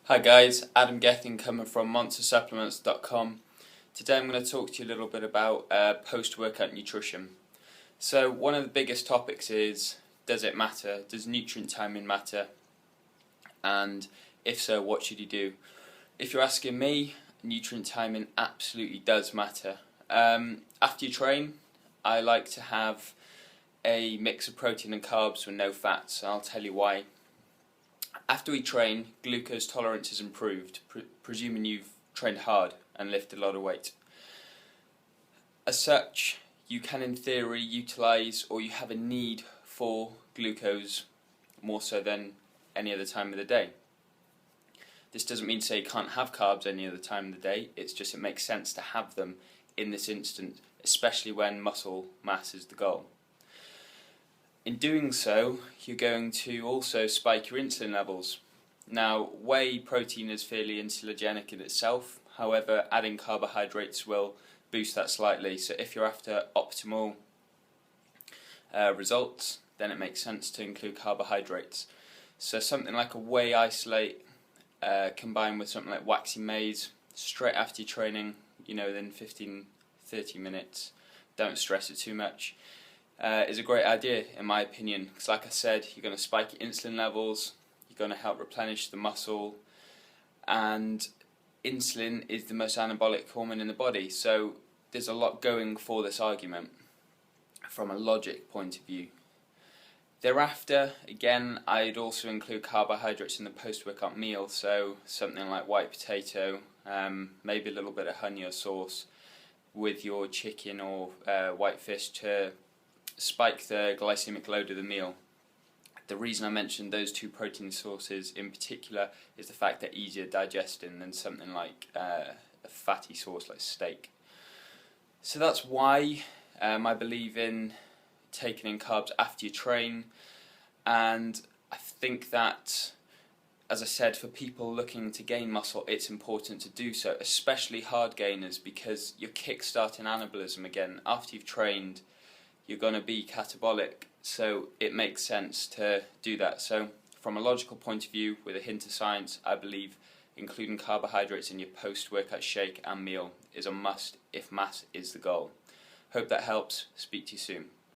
Hi guys, Adam Gethin coming from monstersupplements.com. Today I'm going to talk to you a little bit about post-workout nutrition. So one of the biggest topics is, does it matter? Does nutrient timing matter? And if so, what should you do? If you're asking me, nutrient timing absolutely does matter. After you train, I like to have a mix of protein and carbs with no fats, and I'll tell you why. After we train, glucose tolerance is improved, presuming you've trained hard and lifted a lot of weight. As such, you can in theory utilise, or you have a need for glucose more so than any other time of the day. This doesn't mean to say you can't have carbs any other time of the day, it's just it makes sense to have them in this instance, especially when muscle mass is the goal. In doing so, you're going to also spike your insulin levels. Now, whey protein is fairly insulinogenic in itself, however, adding carbohydrates will boost that slightly. So if you're after optimal results, then it makes sense to include carbohydrates. So something like a whey isolate combined with something like waxy maize straight after your training, within 15-30 minutes, don't stress it too much. Is a great idea in my opinion, because like I said, you're going to spike your insulin levels, you're going to help replenish the muscle, and insulin is the most anabolic hormone in the body, so there's a lot going for this argument from a logic point of view. Thereafter, again, I'd also include carbohydrates in the post-workout meal, so something like white potato, maybe a little bit of honey or sauce with your chicken or white fish to spike the glycemic load of the meal. The reason I mentioned those two protein sources in particular is the fact they're easier digesting than something like a fatty source like steak. So that's why I believe in taking in carbs after you train, and I think that, as I said, for people looking to gain muscle, it's important to do so, especially hard gainers, because you're kick-starting anabolism again. After you've trained, you're going to be catabolic, so it makes sense to do that. So from a logical point of view, with a hint of science, I believe including carbohydrates in your post-workout shake and meal is a must if mass is the goal. Hope that helps. Speak to you soon.